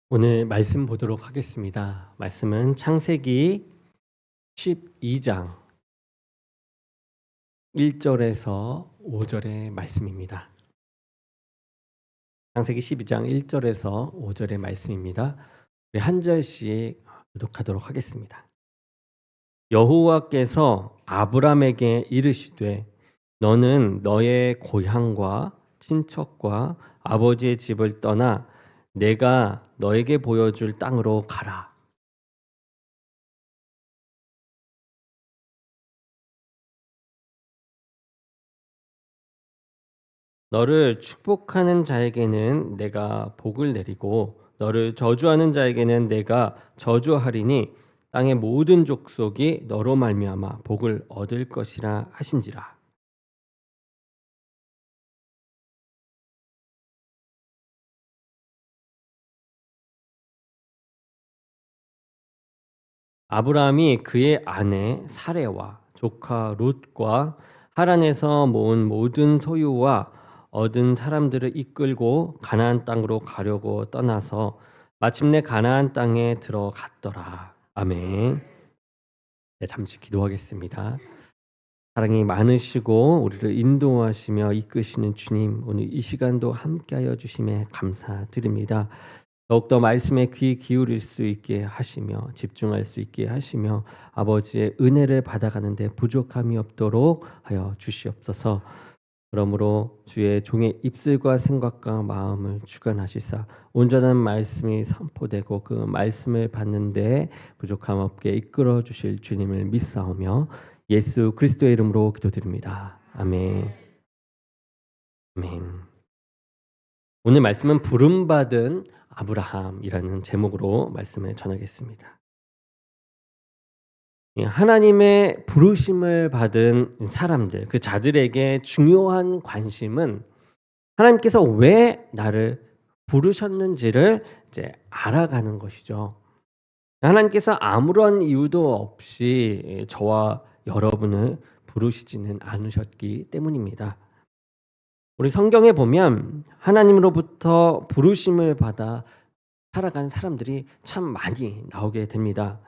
오늘 말씀 보도록 하겠습니다. 말씀은 창세기 12장 1절에서 5절의 말씀입니다. 창세기 12장 1절에서 5절의 말씀입니다. 우리 한 절씩 교독하도록 하겠습니다. 여호와께서 아브람에게 이르시되 너는 너의 고향과 친척과 아버지의 집을 떠나 내가 너에게 보여줄 땅으로 가라. 너를 축복하는 자에게는 내가 복을 내리고 너를 저주하는 자에게는 내가 저주하리니 땅의 모든 족속이 너로 말미암아 복을 얻을 것이라 하신지라. 아브라함이 그의 아내 사레와 조카 롯과 하란에서 모은 모든 소유와 얻은 사람들을 이끌고 가나안 땅으로 가려고 떠나서 마침내 가나안 땅에 들어갔더라. 아멘. 네, 잠시 기도하겠습니다. 사랑이 많으시고 우리를 인도하시며 이끄시는 주님, 오늘 이 시간도 함께하여 주심에 감사드립니다. 더욱더 말씀에 귀 기울일 수 있게 하시며 집중할 수 있게 하시며 아버지의 은혜를 받아가는데 부족함이 없도록 하여 주시옵소서. 그러므로 주의 종의 입술과 생각과 마음을 주관하시사 온전한 말씀이 선포되고 그 말씀을 받는데 부족함 없게 이끌어 주실 주님을 믿사오며 예수 그리스도의 이름으로 기도드립니다. 아멘. 아멘. 오늘 말씀은 부름받은 아브라함이라는 제목으로 말씀을 전하겠습니다. 하나님의 부르심을 받은 사람들, 그 자들에게 중요한 관심은 하나님께서 왜 나를 부르셨는지를 이제 알아가는 것이죠. 하나님께서 아무런 이유도 없이 저와 여러분을 부르시지는 않으셨기 때문입니다. 우리 성경에 보면 하나님으로부터 부르심을 받아 살아간 사람들이 참 많이 나오게 됩니다.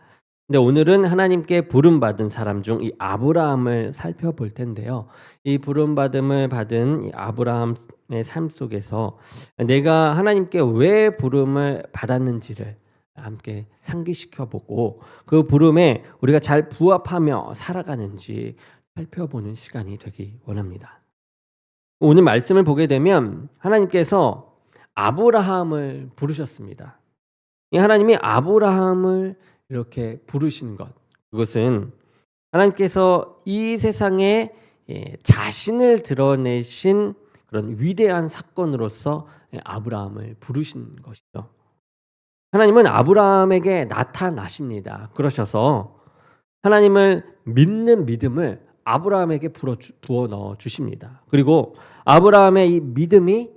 근데 오늘은 하나님께 부름받은 사람 중 이 아브라함을 살펴볼 텐데요. 이 부름받음을 받은 이 아브라함의 삶 속에서 내가 하나님께 왜 부름을 받았는지를 함께 상기시켜 보고 그 부름에 우리가 잘 부합하며 살아가는지 살펴보는 시간이 되기 원합니다. 오늘 말씀을 보게 되면 하나님께서 아브라함을 부르셨습니다. 이 하나님이 아브라함을 이렇게 부르시는 것, 그것은 하나님께서 이 세상에 자신을 드러내신 그런 위대한 사건으로서 아브라함을 부르신 것이죠. 하나님은 아브라함에게 나타나십니다. 그러셔서 하나님을 믿는 믿음을 아브라함에게 부어 넣어 주십니다. 그리고 아브라함의 이 믿음이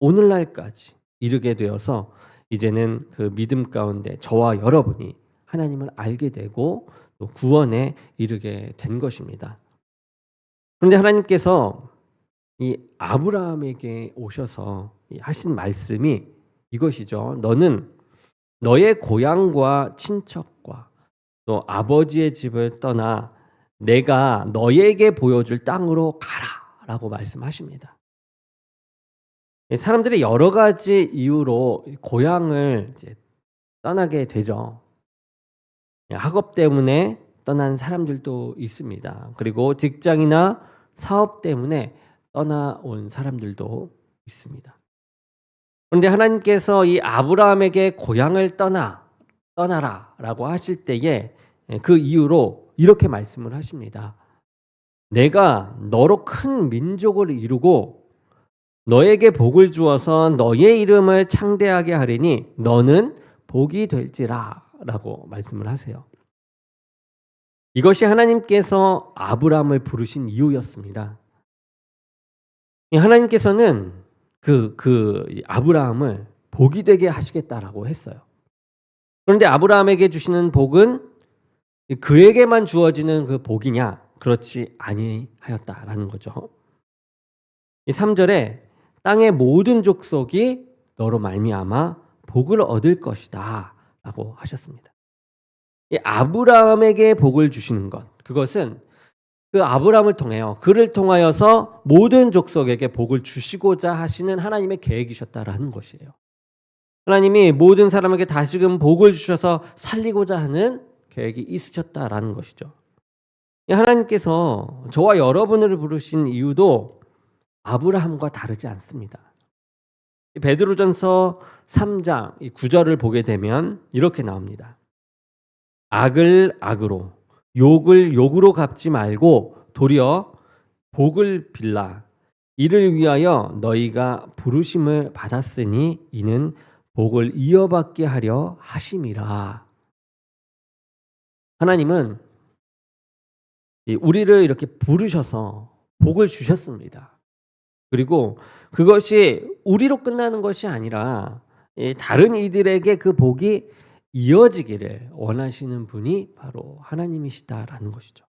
오늘날까지 이르게 되어서 이제는 그 믿음 가운데 저와 여러분이 하나님을 알게 되고 또 구원에 이르게 된 것입니다. 그런데 하나님께서 이 아브라함에게 오셔서 하신 말씀이 이것이죠. 너는 너의 고향과 친척과 또 아버지의 집을 떠나 내가 너에게 보여줄 땅으로 가라 라고 말씀하십니다. 사람들이 여러 가지 이유로 고향을 이제 떠나게 되죠. 학업 때문에 떠난 사람들도 있습니다. 그리고 직장이나 사업 때문에 떠나온 사람들도 있습니다. 그런데 하나님께서 이 아브라함에게 고향을 떠나라 라고 하실 때에 그 이유로 이렇게 말씀을 하십니다. 내가 너로 큰 민족을 이루고 너에게 복을 주어서 너의 이름을 창대하게 하리니 너는 복이 될지라 라고 말씀을 하세요. 이것이 하나님께서 아브라함을 부르신 이유였습니다. 하나님께서는 그 아브라함을 복이 되게 하시겠다라고 했어요. 그런데 아브라함에게 주시는 복은 그에게만 주어지는 그 복이냐? 그렇지 아니하였다라는 거죠. 이 3절에 땅의 모든 족속이 너로 말미암아 복을 얻을 것이다 라고 하셨습니다. 이 아브라함에게 복을 주시는 것, 그것은 그 아브라함을 통해요. 그를 통하여서 모든 족속에게 복을 주시고자 하시는 하나님의 계획이셨다라는 것이에요. 하나님이 모든 사람에게 다시금 복을 주셔서 살리고자 하는 계획이 있으셨다라는 것이죠. 하나님께서 저와 여러분을 부르신 이유도 아브라함과 다르지 않습니다. 베드로전서 3장 9절을 보게 되면 이렇게 나옵니다. 악을 악으로 욕을 욕으로 갚지 말고 도리어 복을 빌라. 이를 위하여 너희가 부르심을 받았으니 이는 복을 이어받게 하려 하심이라. 하나님은 우리를 이렇게 부르셔서 복을 주셨습니다. 그리고 그것이 우리로 끝나는 것이 아니라 다른 이들에게 그 복이 이어지기를 원하시는 분이 바로 하나님이시다라는 것이죠.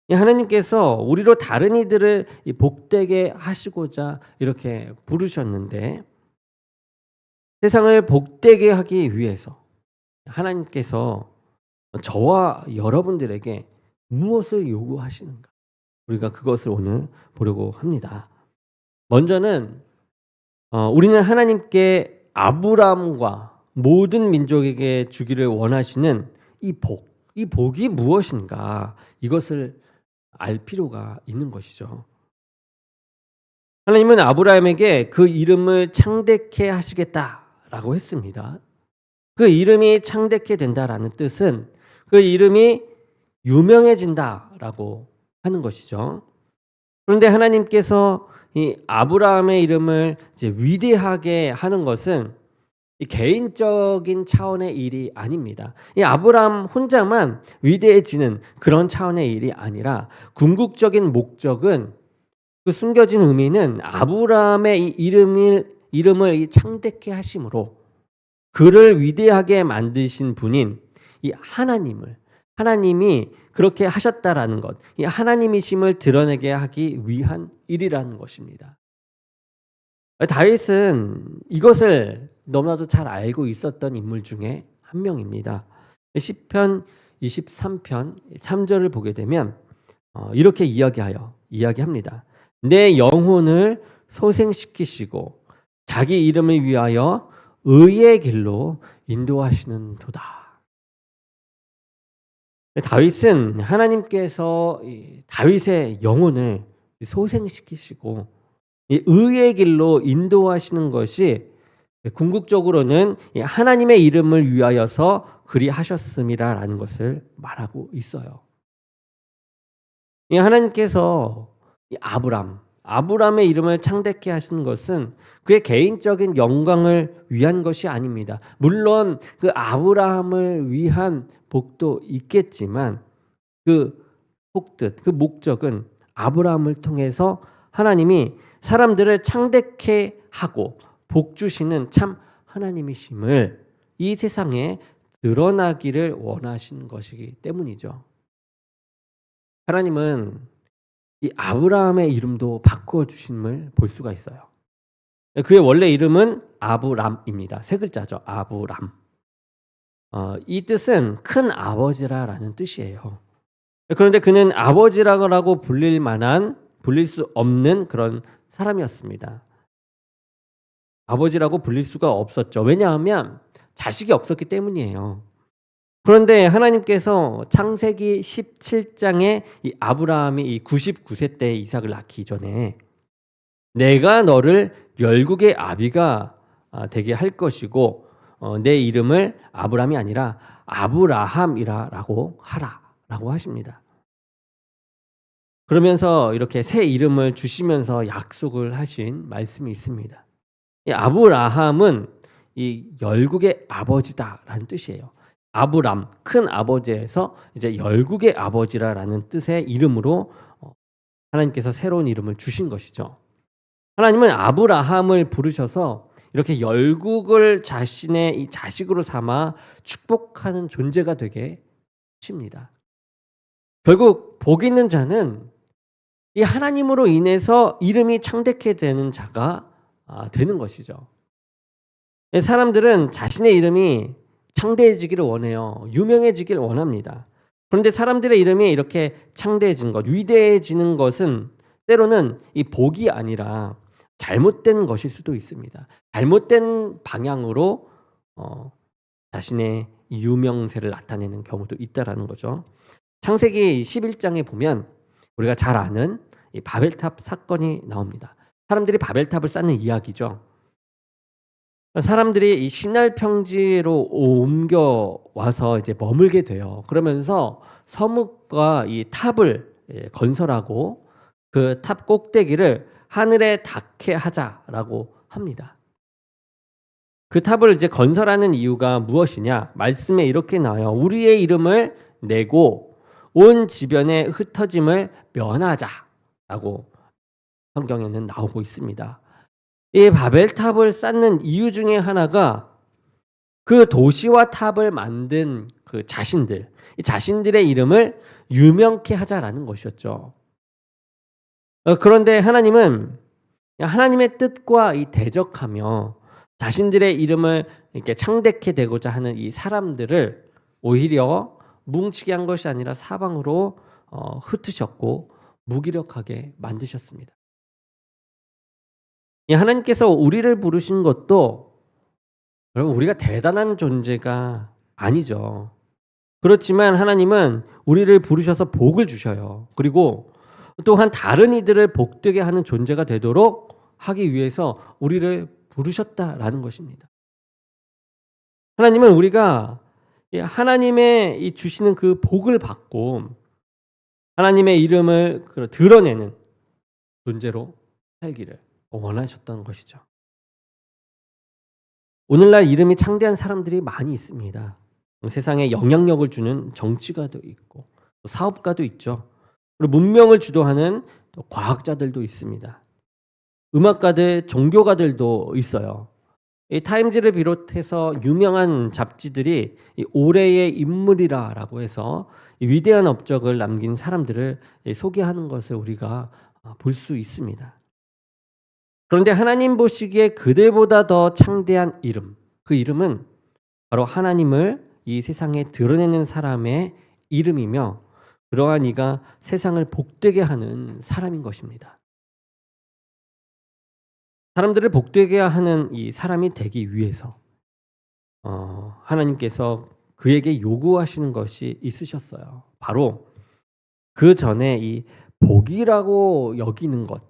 하나님께서 우리로 다른 이들을 복되게 하시고자 이렇게 부르셨는데, 세상을 복되게 하기 위해서 하나님께서 저와 여러분들에게 무엇을 요구하시는가? 우리가 그것을 오늘 보려고 합니다. 먼저는 우리는 하나님께 아브라함과 모든 민족에게 주기를 원하시는 이 복이 무엇인가? 이것을 알 필요가 있는 것이죠. 하나님은 아브라함에게 그 이름을 창대케 하시겠다라고 했습니다. 그 이름이 창대케 된다라는 뜻은 그 이름이 유명해진다라고 하는 것이죠. 그런데 하나님께서 이 아브라함의 이름을 이제 위대하게 하는 것은 이 개인적인 차원의 일이 아닙니다. 이 아브라함 혼자만 위대해지는 그런 차원의 일이 아니라 궁극적인 목적은, 그 숨겨진 의미는 아브라함의 이 이름을 이 창대케 하심으로 그를 위대하게 만드신 분인 이 하나님이 그렇게 하셨다라는 것, 이 하나님이심을 드러내게 하기 위한 일이라는 것입니다. 다윗은 이것을 너무나도 잘 알고 있었던 인물 중에 한 명입니다. 시편 23편 3절을 보게 되면 이렇게 이야기합니다. 내 영혼을 소생시키시고 자기 이름을 위하여 의의 길로 인도하시는 도다. 다윗은 하나님께서 다윗의 영혼을 소생시키시고 의의 길로 인도하시는 것이 궁극적으로는 하나님의 이름을 위하여서 그리하셨음이라는 것을 말하고 있어요. 하나님께서 아브람의 이름을 창대케 하신 것은 그의 개인적인 영광을 위한 것이 아닙니다. 물론 그 아브라함을 위한 복도 있겠지만 그 복뜻, 그 목적은 아브라함을 통해서 하나님이 사람들을 창대케 하고 복 주시는 참 하나님이심을 이 세상에 드러나기를 원하신 것이기 때문이죠. 하나님은 이 아브라함의 이름도 바꾸어 주심을 볼 수가 있어요. 그의 원래 이름은 아브람입니다. 세 글자죠. 아브람. 이 뜻은 큰 아버지라는 뜻이에요. 그런데 그는 아버지라고 불릴 수 없는 그런 사람이었습니다. 아버지라고 불릴 수가 없었죠. 왜냐하면 자식이 없었기 때문이에요. 그런데 하나님께서 창세기 17장에 이 아브라함이 이 99세 때 이삭을 낳기 전에 내가 너를 열국의 아비가 되게 할 것이고 내 이름을 아브람이 아니라 아브라함이라고 하라라고 하십니다. 그러면서 이렇게 새 이름을 주시면서 약속을 하신 말씀이 있습니다. 이 아브라함은 이 열국의 아버지다라는 뜻이에요. 아브람, 큰 아버지에서 이제 열국의 아버지라는 뜻의 이름으로 하나님께서 새로운 이름을 주신 것이죠. 하나님은 아브라함을 부르셔서 이렇게 열국을 자신의 이 자식으로 삼아 축복하는 존재가 되게 하십니다. 결국 복 있는 자는 이 하나님으로 인해서 이름이 창대케 되는 자가 되는 것이죠. 사람들은 자신의 이름이 창대해지기를 원해요. 유명해지기를 원합니다. 그런데 사람들의 이름이 이렇게 창대해진 것, 위대해지는 것은 때로는 이 복이 아니라 잘못된 것일 수도 있습니다. 잘못된 방향으로 자신의 유명세를 나타내는 경우도 있다라는 거죠. 창세기 11장에 보면 우리가 잘 아는 이 바벨탑 사건이 나옵니다. 사람들이 바벨탑을 쌓는 이야기죠. 사람들이 이 시날 평지로 옮겨 와서 이제 머물게 돼요. 그러면서 서뭇과 이 탑을 건설하고 그 탑 꼭대기를 하늘에 닿게 하자라고 합니다. 그 탑을 이제 건설하는 이유가 무엇이냐? 말씀에 이렇게 나와요. 우리의 이름을 내고 온 지변에 흩어짐을 면하자라고 성경에는 나오고 있습니다. 이 바벨탑을 쌓는 이유 중에 하나가 그 도시와 탑을 만든 그 자신들의 이름을 유명케 하자라는 것이었죠. 그런데 하나님은 하나님의 뜻과 이 대적하며 자신들의 이름을 이렇게 창대케 되고자 하는 이 사람들을 오히려 뭉치게 한 것이 아니라 사방으로 흩으셨고 무기력하게 만드셨습니다. 하나님께서 우리를 부르신 것도 여러분 우리가 대단한 존재가 아니죠. 그렇지만 하나님은 우리를 부르셔서 복을 주셔요. 그리고 또한 다른 이들을 복되게 하는 존재가 되도록 하기 위해서 우리를 부르셨다라는 것입니다. 하나님은 우리가 하나님의 이 주시는 그 복을 받고 하나님의 이름을 드러내는 존재로 살기를 원하셨던 것이죠. 오늘날 이름이 창대한 사람들이 많이 있습니다. 세상에 영향력을 주는 정치가도 있고 사업가도 있죠. 그리고 문명을 주도하는 과학자들도 있습니다. 음악가들, 종교가들도 있어요. 이 타임즈를 비롯해서 유명한 잡지들이 이 올해의 인물이라고 해서 이 위대한 업적을 남긴 사람들을 소개하는 것을 우리가 볼 수 있습니다. 그런데 하나님 보시기에 그들보다 더 창대한 이름, 그 이름은 바로 하나님을 이 세상에 드러내는 사람의 이름이며 그러한 이가 세상을 복되게 하는 사람인 것입니다. 사람들을 복되게 하는 이 사람이 되기 위해서 하나님께서 그에게 요구하시는 것이 있으셨어요. 바로 그 전에 이 복이라고 여기는 것,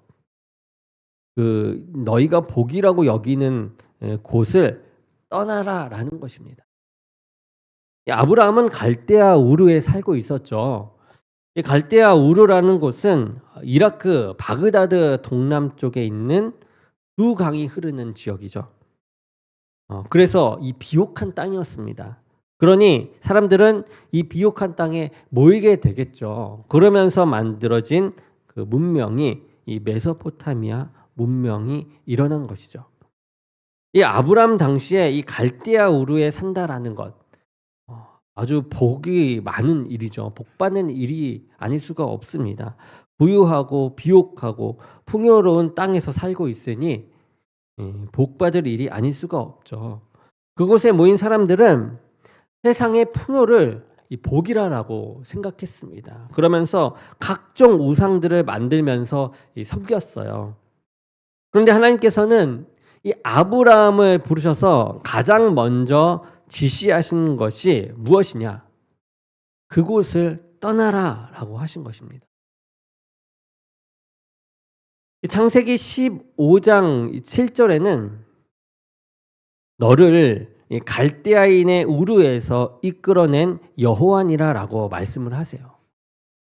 그 너희가 복이라고 여기는 곳을 떠나라라는 것입니다. 아브라함은 갈대아 우르에 살고 있었죠. 이 갈대아 우르라는 곳은 이라크 바그다드 동남쪽에 있는 두 강이 흐르는 지역이죠. 그래서 이 비옥한 땅이었습니다. 그러니 사람들은 이 비옥한 땅에 모이게 되겠죠. 그러면서 만들어진 그 문명이 이 메소포타미아 문명이 일어난 것이죠. 이 아브람 당시에 이 갈대아 우르에 산다라는 것 아주 복이 많은 일이죠. 복받는 일이 아닐 수가 없습니다. 부유하고 비옥하고 풍요로운 땅에서 살고 있으니 복받을 일이 아닐 수가 없죠. 그곳에 모인 사람들은 세상의 풍요를 이 복이라고 생각했습니다. 그러면서 각종 우상들을 만들면서 섬겼어요. 그런데 하나님께서는 이 아브라함을 부르셔서 가장 먼저 지시하신 것이 무엇이냐? 그곳을 떠나라라고 하신 것입니다. 창세기 15장 7절에는 너를 갈대아인의 우르에서 이끌어낸 여호와니라라고 말씀을 하세요.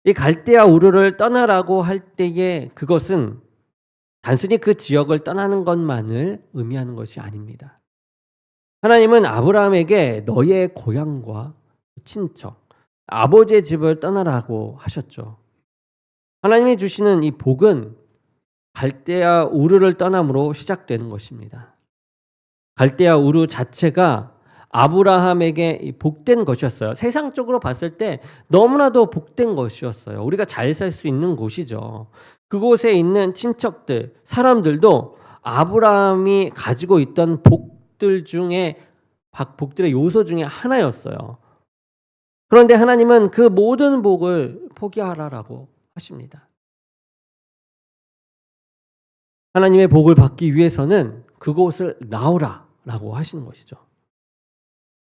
이 갈대아 우르를 떠나라고 할 때에 그것은 단순히 그 지역을 떠나는 것만을 의미하는 것이 아닙니다. 하나님은 아브라함에게 너의 고향과 친척, 아버지의 집을 떠나라고 하셨죠. 하나님이 주시는 이 복은 갈대아 우르를 떠남으로 시작되는 것입니다. 갈대아 우르 자체가 아브라함에게 복된 것이었어요. 세상적으로 봤을 때 너무나도 복된 것이었어요. 우리가 잘 살 수 있는 곳이죠. 그곳에 있는 친척들, 사람들도 아브라함이 가지고 있던 복들을 복들의 요소 중에 하나였어요. 그런데 하나님은 그 모든 복을 포기하라라고 하십니다. 하나님의 복을 받기 위해서는 그곳을 나오라라고 하시는 것이죠.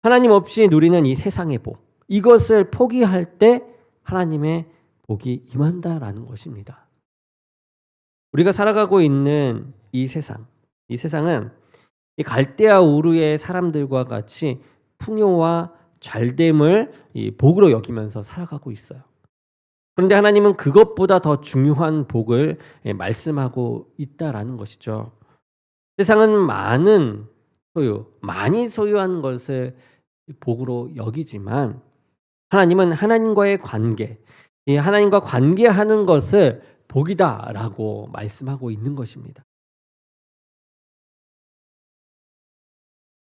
하나님 없이 누리는 이 세상의 복, 이것을 포기할 때 하나님의 복이 임한다라는 것입니다. 우리가 살아가고 있는 이 세상은 이 갈대아 우르의 사람들과 같이 풍요와 잘됨을 이 복으로 여기면서 살아가고 있어요. 그런데 하나님은 그것보다 더 중요한 복을 말씀하고 있다라는 것이죠. 세상은 많이 소유한 것을 복으로 여기지만 하나님은 하나님과의 관계, 이 하나님과 관계하는 것을 복이다라고 말씀하고 있는 것입니다.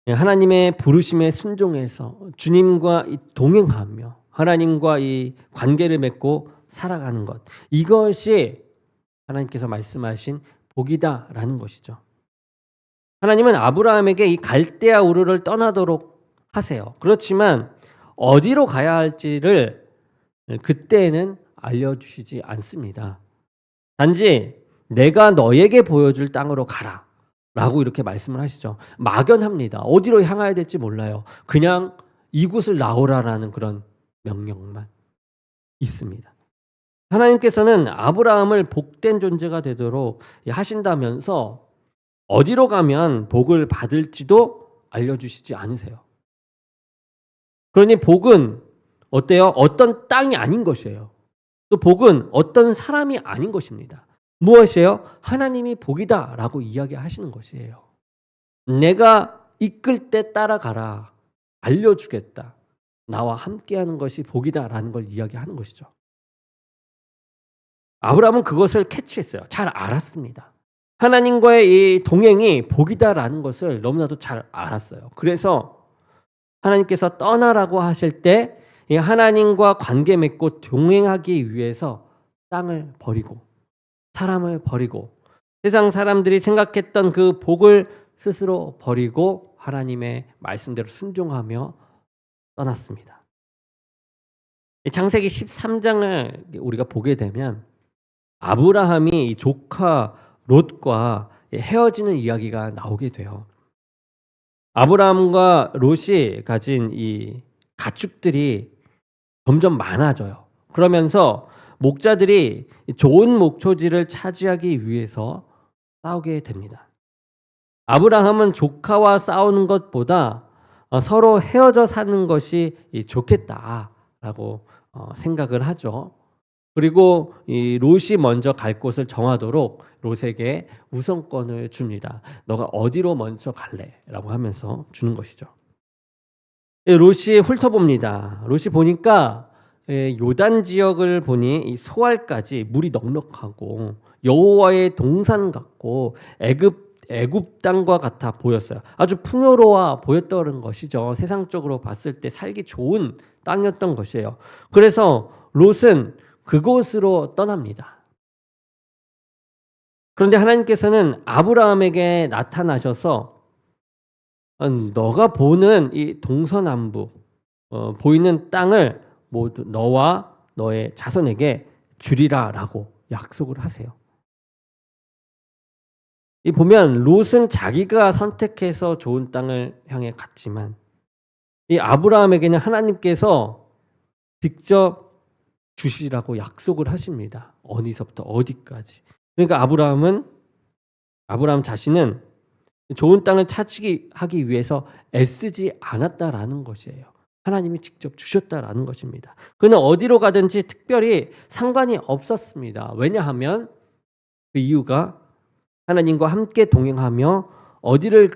하나님의 부르심에 순종해서 주님과 동행하며 하나님과 이 관계를 맺고 살아가는 것, 이것이 하나님께서 말씀하신 복이다라는 것이죠. 하나님은 아브라함에게 이 갈대아 우르를 떠나도록 하세요. 그렇지만 어디로 가야 할지를 그때는 알려주시지 않습니다. 단지 내가 너에게 보여줄 땅으로 가라 라고 이렇게 말씀을 하시죠. 막연합니다. 어디로 향해야 될지 몰라요. 그냥 이곳을 나오라라는 그런 명령만 있습니다. 하나님께서는 아브라함을 복된 존재가 되도록 하신다면서 어디로 가면 복을 받을지도 알려주시지 않으세요. 그러니 복은 어때요? 어떤 땅이 아닌 것이에요. 또 복은 어떤 사람이 아닌 것입니다. 무엇이에요? 하나님이 복이다라고 이야기하시는 것이에요. 내가 이끌 때 따라가라. 알려주겠다. 나와 함께하는 것이 복이다라는 걸 이야기하는 것이죠. 아브라함은 그것을 캐치했어요. 잘 알았습니다. 하나님과의 이 동행이 복이다라는 것을 너무나도 잘 알았어요. 그래서 하나님께서 떠나라고 하실 때 하나님과 관계 맺고 동행하기 위해서 땅을 버리고 사람을 버리고 세상 사람들이 생각했던 그 복을 스스로 버리고 하나님의 말씀대로 순종하며 떠났습니다. 창세기 13장을 우리가 보게 되면 아브라함이 조카 롯과 헤어지는 이야기가 나오게 돼요. 아브라함과 롯이 가진 이 가축들이 점점 많아져요. 그러면서 목자들이 좋은 목초지를 차지하기 위해서 싸우게 됩니다. 아브라함은 조카와 싸우는 것보다 서로 헤어져 사는 것이 좋겠다라고 생각을 하죠. 그리고 이 롯이 먼저 갈 곳을 정하도록 롯에게 우선권을 줍니다. 너가 어디로 먼저 갈래? 라고 하면서 주는 것이죠. 롯이 훑어봅니다. 롯이 보니까 요단 지역을 보니 이 소알까지 물이 넉넉하고 여호와의 동산 같고 애굽 땅과 같아 보였어요. 아주 풍요로워 보였던 것이죠. 세상적으로 봤을 때 살기 좋은 땅이었던 것이에요. 그래서 롯은 그곳으로 떠납니다. 그런데 하나님께서는 아브라함에게 나타나셔서 너가 보는 이 동서남북 보이는 땅을 모두 너와 너의 자손에게 주리라라고 약속을 하세요. 이 보면 롯은 자기가 선택해서 좋은 땅을 향해 갔지만 이 아브라함에게는 하나님께서 직접 주시라고 약속을 하십니다. 어디서부터 어디까지. 그러니까 아브라함 자신은 좋은 땅을 차지하기 위해서 애쓰지 않았다라는 것이에요. 하나님이 직접 주셨다라는 것입니다. 그는 어디로 가든지 특별히 상관이 없었습니다. 왜냐하면 그 이유가 하나님과 함께 동행하며 어디를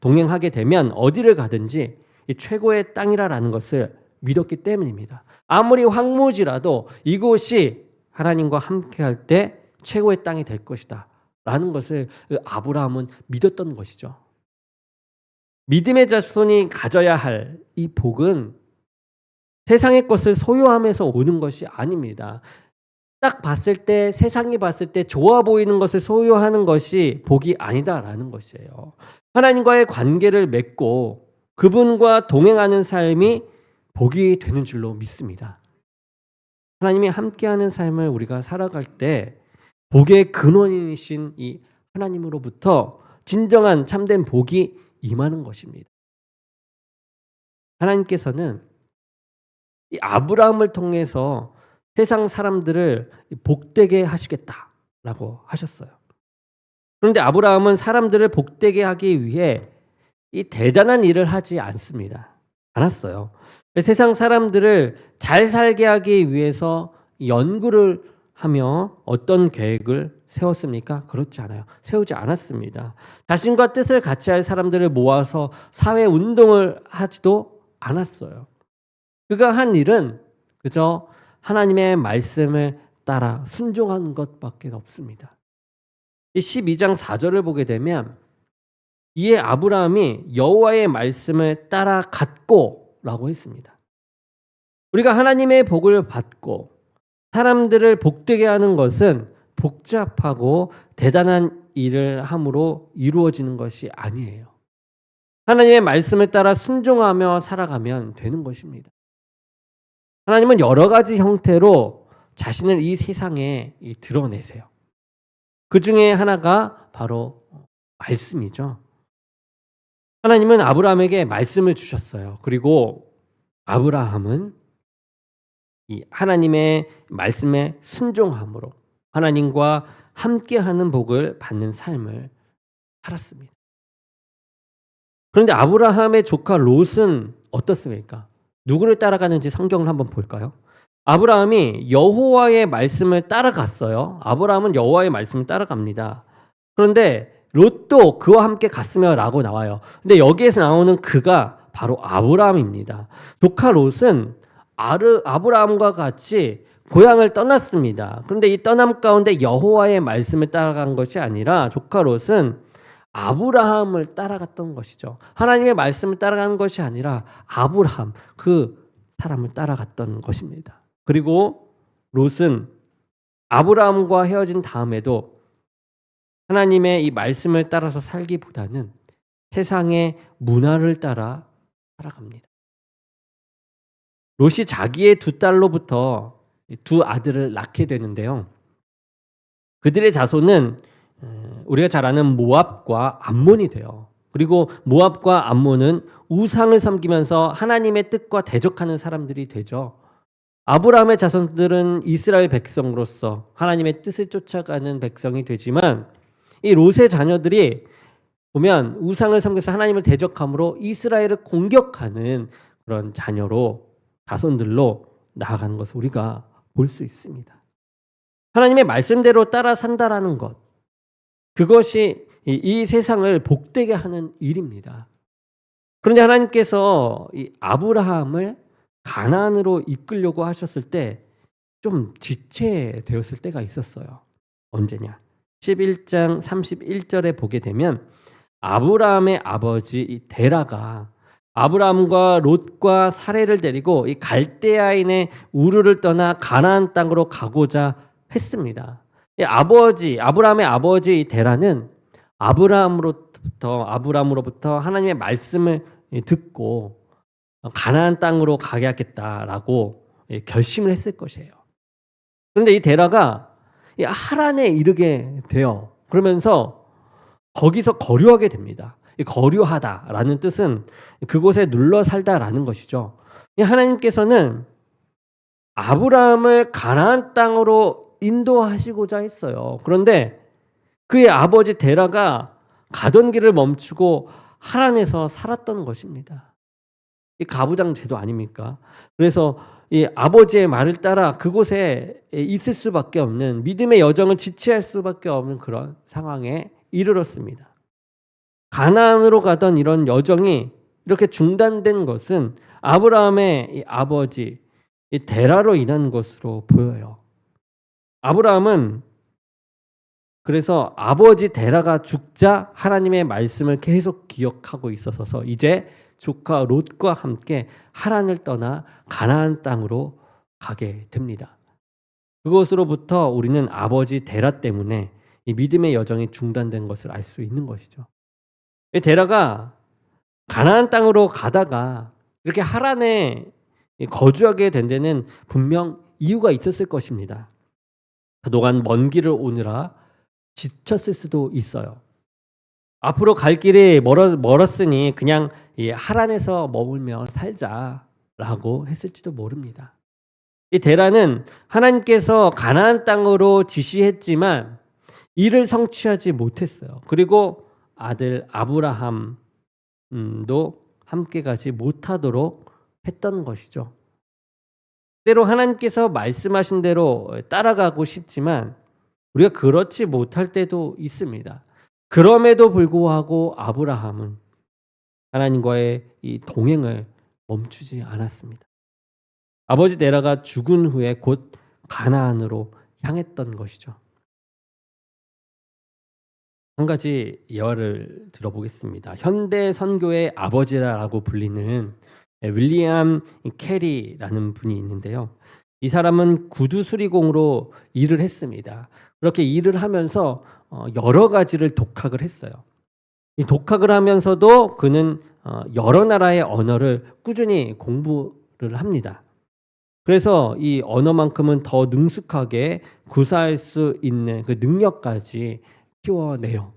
동행하게 되면 어디를 가든지 이 최고의 땅이라는 것을 믿었기 때문입니다. 아무리 황무지라도 이곳이 하나님과 함께할 때 최고의 땅이 될 것이다 라는 것을 아브라함은 믿었던 것이죠. 믿음의 자손이 가져야 할 이 복은 세상의 것을 소유하면서 오는 것이 아닙니다. 딱 봤을 때 세상이 봤을 때 좋아 보이는 것을 소유하는 것이 복이 아니다라는 것이에요. 하나님과의 관계를 맺고 그분과 동행하는 삶이 복이 되는 줄로 믿습니다. 하나님이 함께하는 삶을 우리가 살아갈 때 복의 근원이신 이 하나님으로부터 진정한 참된 복이 임하는 것입니다. 하나님께서는 이 아브라함을 통해서 세상 사람들을 복되게 하시겠다라고 하셨어요. 그런데 아브라함은 사람들을 복되게 하기 위해 이 대단한 일을 하지 않았어요. 세상 사람들을 잘 살게 하기 위해서 연구를 하며 어떤 계획을 세웠습니까? 그렇지 않아요. 세우지 않았습니다. 자신과 뜻을 같이 할 사람들을 모아서 사회 운동을 하지도 않았어요. 그가 한 일은 그저 하나님의 말씀을 따라 순종한 것밖에 없습니다. 이 12장 4절을 보게 되면 이에 아브라함이 여호와의 말씀을 따라 갔고라고 했습니다. 우리가 하나님의 복을 받고 사람들을 복되게 하는 것은 복잡하고 대단한 일을 함으로 이루어지는 것이 아니에요. 하나님의 말씀을 따라 순종하며 살아가면 되는 것입니다. 하나님은 여러 가지 형태로 자신을 이 세상에 드러내세요. 그 중에 하나가 바로 말씀이죠. 하나님은 아브라함에게 말씀을 주셨어요. 그리고 아브라함은 이 하나님의 말씀에 순종함으로 하나님과 함께하는 복을 받는 삶을 살았습니다. 그런데 아브라함의 조카 롯은 어떻습니까? 누구를 따라가는지 성경을 한번 볼까요? 아브라함이 여호와의 말씀을 따라갔어요. 아브라함은 여호와의 말씀을 따라갑니다. 그런데 롯도 그와 함께 갔으며 라고 나와요. 근데 여기에서 나오는 그가 바로 아브라함입니다. 조카 롯은 아브라함과 같이 고향을 떠났습니다. 그런데 이 떠남 가운데 여호와의 말씀을 따라간 것이 아니라 조카 롯은 아브라함을 따라갔던 것이죠. 하나님의 말씀을 따라가는 것이 아니라 아브라함 그 사람을 따라갔던 것입니다. 그리고 롯은 아브라함과 헤어진 다음에도 하나님의 이 말씀을 따라서 살기보다는 세상의 문화를 따라 살아갑니다. 롯이 자기의 두 딸로부터 두 아들을 낳게 되는데요. 그들의 자손은 우리가 잘 아는 모압과 암몬이 돼요. 그리고 모압과 암몬은 우상을 섬기면서 하나님의 뜻과 대적하는 사람들이 되죠. 아브라함의 자손들은 이스라엘 백성으로서 하나님의 뜻을 쫓아가는 백성이 되지만 이 롯의 자녀들이 보면 우상을 섬겨서 하나님을 대적함으로 이스라엘을 공격하는 그런 자손들로 나아가는 것을 우리가 볼 수 있습니다. 하나님의 말씀대로 따라 산다라는 것, 그것이 이 세상을 복되게 하는 일입니다. 그런데 하나님께서 이 아브라함을 가나안으로 이끌려고 하셨을 때 좀 지체되었을 때가 있었어요. 언제냐? 11장 31절에 보게 되면 아브라함의 아버지 이 데라가 아브라함과 롯과 사레를 데리고 이 갈대아인의 우르를 떠나 가나안 땅으로 가고자 했습니다. 아브라함의 아버지 데라는 아브라함으로부터 하나님의 말씀을 듣고 가나안 땅으로 가야겠다라고 결심을 했을 것이에요. 그런데 이 데라가 하란에 이르게 돼요. 그러면서 거기서 거류하게 됩니다. 거류하다라는 뜻은 그곳에 눌러 살다라는 것이죠. 하나님께서는 아브라함을 가나안 땅으로 인도하시고자 했어요. 그런데 그의 아버지 데라가 가던 길을 멈추고 하란에서 살았던 것입니다. 이 가부장제도 아닙니까? 그래서 이 아버지의 말을 따라 그곳에 있을 수밖에 없는 믿음의 여정을 지체할 수밖에 없는 그런 상황에 이르렀습니다. 가나안으로 가던 이런 여정이 이렇게 중단된 것은 아브라함의 이 아버지 이 데라로 인한 것으로 보여요. 아브라함은 그래서 아버지 데라가 죽자 하나님의 말씀을 계속 기억하고 있어서 이제 조카 롯과 함께 하란을 떠나 가나안 땅으로 가게 됩니다. 그것으로부터 우리는 아버지 데라 때문에 이 믿음의 여정이 중단된 것을 알 수 있는 것이죠. 이 데라가 가나안 땅으로 가다가 이렇게 하란에 거주하게 된 데는 분명 이유가 있었을 것입니다. 그동안 먼 길을 오느라 지쳤을 수도 있어요. 앞으로 갈 길이 멀었으니 그냥 이 하란에서 머물며 살자라고 했을지도 모릅니다. 이 데라는 하나님께서 가나안 땅으로 지시했지만 이를 성취하지 못했어요. 그리고 아들 아브라함도 함께 가지 못하도록 했던 것이죠. 때로 하나님께서 말씀하신 대로 따라가고 싶지만 우리가 그렇지 못할 때도 있습니다. 그럼에도 불구하고 아브라함은 하나님과의 이 동행을 멈추지 않았습니다. 아버지 데라가 죽은 후에 곧 가나안으로 향했던 것이죠. 한 가지 예화를 들어보겠습니다. 현대 선교의 아버지라고 불리는 윌리엄 캐리라는 분이 있는데요. 이 사람은 구두 수리공으로 일을 했습니다. 그렇게 일을 하면서 여러 가지를 독학을 했어요. 이 독학을 하면서도 그는 여러 나라의 언어를 꾸준히 공부를 합니다. 그래서 이 언어만큼은 더 능숙하게 구사할 수 있는 그 능력까지 키워내요.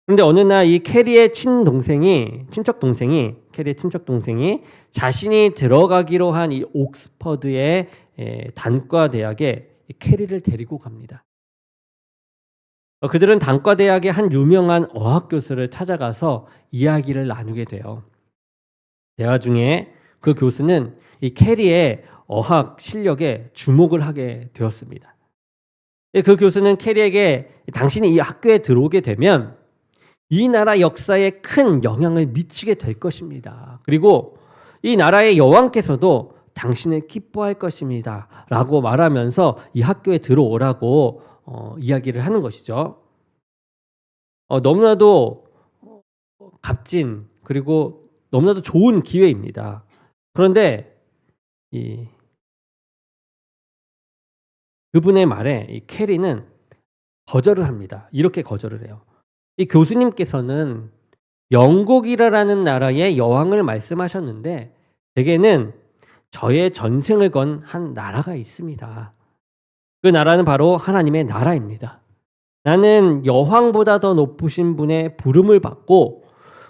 그런데 어느 날 이 캐리의 친척 동생이 자신이 들어가기로 한 이 옥스퍼드의 단과 대학에 캐리를 데리고 갑니다. 그들은 단과 대학의 한 유명한 어학 교수를 찾아가서 이야기를 나누게 돼요. 대화 중에 그 교수는 이 캐리의 어학 실력에 주목을 하게 되었습니다. 그 교수는 캐리에게 당신이 이 학교에 들어오게 되면 이 나라 역사에 큰 영향을 미치게 될 것입니다. 그리고 이 나라의 여왕께서도 당신을 기뻐할 것입니다. 라고 말하면서 이 학교에 들어오라고 이야기를 하는 것이죠. 너무나도 값진 그리고 너무나도 좋은 기회입니다. 그런데 그분의 말에 이 캐리는 거절을 합니다. 이렇게 거절을 해요. 이 교수님께서는 영국이라는 나라의 여왕을 말씀하셨는데 대개는 저의 전생을 건 한 나라가 있습니다. 그 나라는 바로 하나님의 나라입니다. 나는 여왕보다 더 높으신 분의 부름을 받고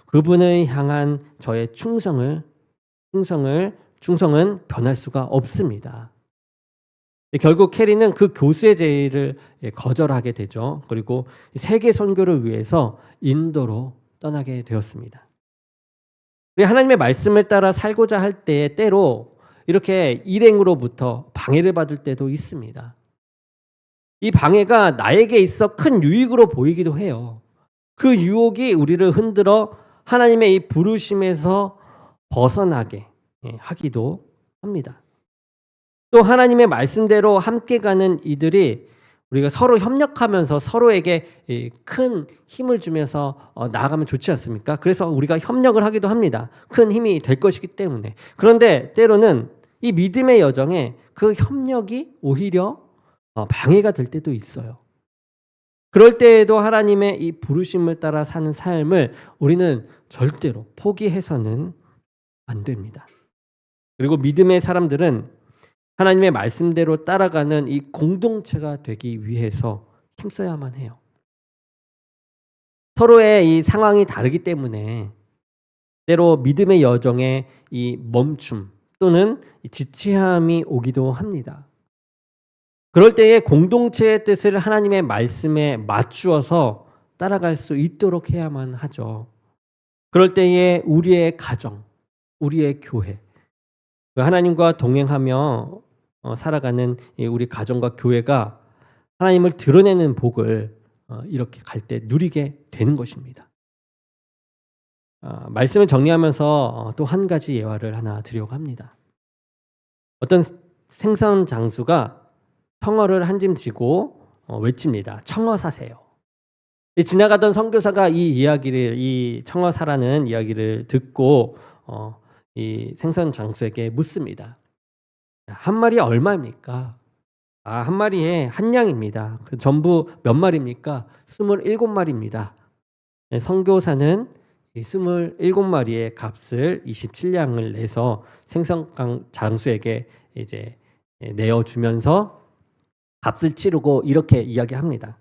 그분을 향한 저의 충성은 변할 수가 없습니다. 결국 캐리는 그 교수의 제의를 거절하게 되죠. 그리고 세계 선교를 위해서 인도로 떠나게 되었습니다. 우리 하나님의 말씀을 따라 살고자 할 때 때로 이렇게 일행으로부터 방해를 받을 때도 있습니다. 이 방해가 나에게 있어 큰 유익으로 보이기도 해요. 그 유혹이 우리를 흔들어 하나님의 이 부르심에서 벗어나게 하기도 합니다. 또 하나님의 말씀대로 함께 가는 이들이 우리가 서로 협력하면서 서로에게 큰 힘을 주면서 나아가면 좋지 않습니까? 그래서 우리가 협력을 하기도 합니다. 큰 힘이 될 것이기 때문에. 그런데 때로는 이 믿음의 여정에 그 협력이 오히려 방해가 될 때도 있어요. 그럴 때에도 하나님의 이 부르심을 따라 사는 삶을 우리는 절대로 포기해서는 안 됩니다. 그리고 믿음의 사람들은 하나님의 말씀대로 따라가는 이 공동체가 되기 위해서 힘써야만 해요. 서로의 이 상황이 다르기 때문에 때로 믿음의 여정에 이 멈춤 또는 지체함이 오기도 합니다. 그럴 때에 공동체의 뜻을 하나님의 말씀에 맞추어서 따라갈 수 있도록 해야만 하죠. 그럴 때에 우리의 가정, 우리의 교회, 하나님과 동행하며 살아가는 우리 가정과 교회가 하나님을 드러내는 복을 이렇게 갈 때 누리게 되는 것입니다. 말씀을 정리하면서 또 한 가지 예화를 하나 드리려고 합니다. 어떤 생선 장수가 청어를 한 짐 지고 외칩니다. 청어 사세요. 지나가던 선교사가 이 청어 사라는 이야기를 듣고 이 생선 장수에게 묻습니다. 한 마리에 얼마입니까? 한 마리에 한 냥입니다. 전부 몇 마리입니까? 27마리입니다. 선교사는 27마리의 값을 27냥을 내서 생선 장수에게 이제 내어주면서 값을 치르고 이렇게 이야기합니다.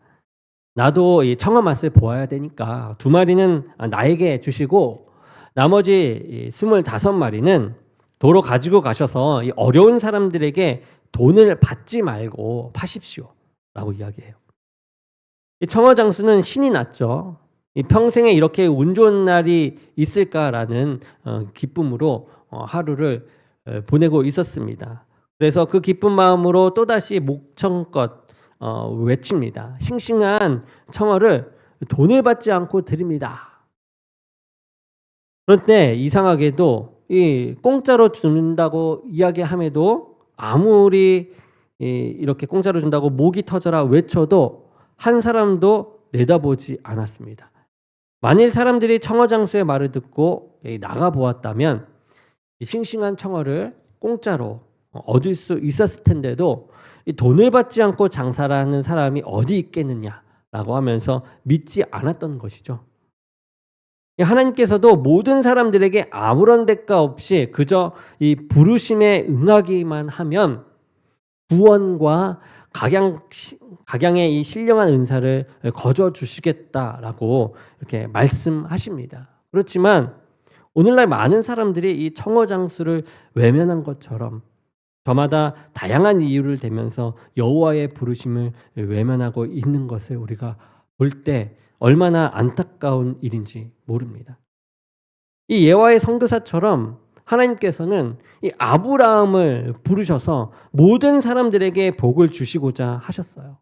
나도 이 청어 맛을 보아야 되니까 2마리는 나에게 주시고 나머지 25마리는 도로 가지고 가셔서 이 어려운 사람들에게 돈을 받지 말고 파십시오 라고 이야기해요. 이 청어 장수는 신이 났죠. 이 평생에 이렇게 운 좋은 날이 있을까라는 기쁨으로 하루를 보내고 있었습니다. 그래서 그 기쁜 마음으로 또다시 목청껏 외칩니다. 싱싱한 청어를 돈을 받지 않고 드립니다. 그런데 이상하게도 이 공짜로 준다고 이야기함에도 아무리 이렇게 공짜로 준다고 목이 터져라 외쳐도 한 사람도 내다보지 않았습니다. 만일 사람들이 청어 장수의 말을 듣고 나가 보았다면 싱싱한 청어를 공짜로 얻을 수 있었을 텐데도 돈을 받지 않고 장사를 하는 사람이 어디 있겠느냐라고 하면서 믿지 않았던 것이죠. 하나님께서도 모든 사람들에게 아무런 대가 없이 그저 이 부르심에 응하기만 하면 구원과 각양의 이 신령한 은사를 거저 주시겠다라고 이렇게 말씀하십니다. 그렇지만 오늘날 많은 사람들이 이 청어 장수를 외면한 것처럼 저마다 다양한 이유를 대면서 여호와의 부르심을 외면하고 있는 것을 우리가 볼 때 얼마나 안타까운 일인지 모릅니다. 이 예화의 선교사처럼 하나님께서는 이 아브라함을 부르셔서 모든 사람들에게 복을 주시고자 하셨어요.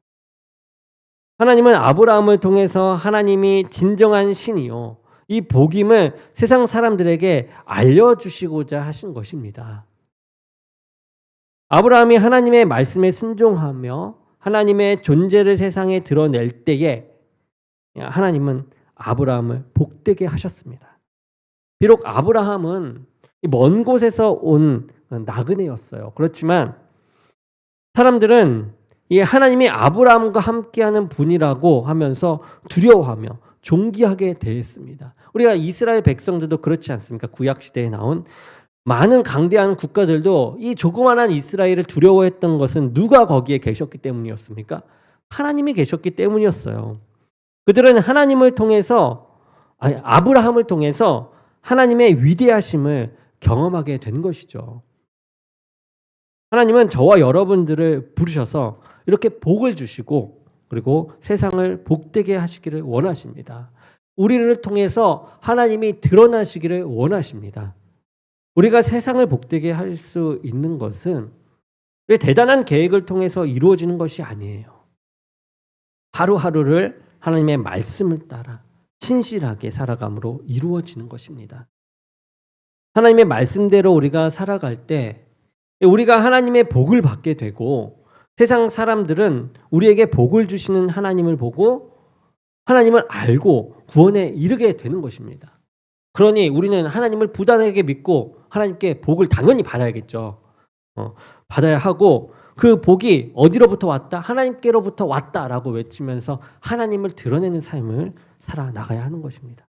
하나님은 아브라함을 통해서 하나님이 진정한 신이요 이 복임을 세상 사람들에게 알려주시고자 하신 것입니다. 아브라함이 하나님의 말씀에 순종하며 하나님의 존재를 세상에 드러낼 때에 하나님은 아브라함을 복되게 하셨습니다. 비록 아브라함은 먼 곳에서 온 나그네였어요. 그렇지만 사람들은 이 하나님이 아브라함과 함께하는 분이라고 하면서 두려워하며 존귀하게 대했습니다. 우리가 이스라엘 백성들도 그렇지 않습니까? 구약 시대에 나온 많은 강대한 국가들도 이 조그만한 이스라엘을 두려워했던 것은 누가 거기에 계셨기 때문이었습니까? 하나님이 계셨기 때문이었어요. 그들은 하나님을 통해서 아브라함을 통해서 하나님의 위대하심을 경험하게 된 것이죠. 하나님은 저와 여러분들을 부르셔서 이렇게 복을 주시고 그리고 세상을 복되게 하시기를 원하십니다. 우리를 통해서 하나님이 드러나시기를 원하십니다. 우리가 세상을 복되게 할 수 있는 것은 대단한 계획을 통해서 이루어지는 것이 아니에요. 하루하루를 하나님의 말씀을 따라 신실하게 살아감으로 이루어지는 것입니다. 하나님의 말씀대로 우리가 살아갈 때 우리가 하나님의 복을 받게 되고 세상 사람들은 우리에게 복을 주시는 하나님을 보고 하나님을 알고 구원에 이르게 되는 것입니다. 그러니 우리는 하나님을 부단하게 믿고 하나님께 복을 당연히 받아야겠죠. 받아야 하고 그 복이 어디로부터 왔다? 하나님께로부터 왔다라고 외치면서 하나님을 드러내는 삶을 살아나가야 하는 것입니다.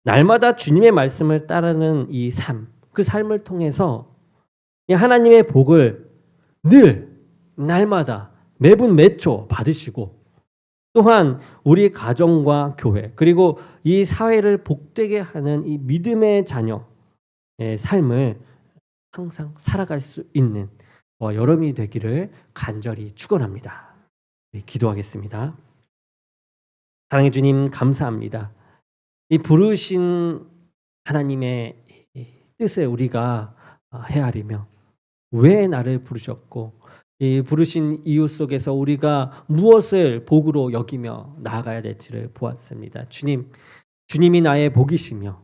날마다 주님의 말씀을 따르는 이 삶, 그 삶을 통해서 하나님의 복을 늘 날마다 매분 매초 받으시고 또한 우리 가정과 교회 그리고 이 사회를 복되게 하는 이 믿음의 자녀의 삶을 항상 살아갈 수 있는 여러분이 되기를 간절히 축원합니다. 기도하겠습니다. 사랑해 주님 감사합니다. 이 부르신 하나님의 뜻을 우리가 헤아리며 왜 나를 부르셨고 이 부르신 이유 속에서 우리가 무엇을 복으로 여기며 나아가야 될지를 보았습니다. 주님이 나의 복이시며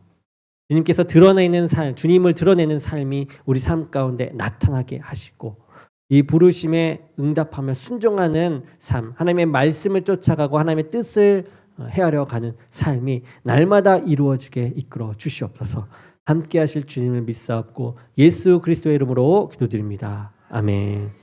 주님께서 드러내는 삶, 주님을 드러내는 삶이 우리 삶 가운데 나타나게 하시고 이 부르심에 응답하며 순종하는 삶, 하나님의 말씀을 쫓아가고 하나님의 뜻을 헤아려 가는 삶이 날마다 이루어지게 이끌어 주시옵소서. 함께 하실 주님을 믿사옵고 예수 그리스도의 이름으로 기도드립니다. 아멘.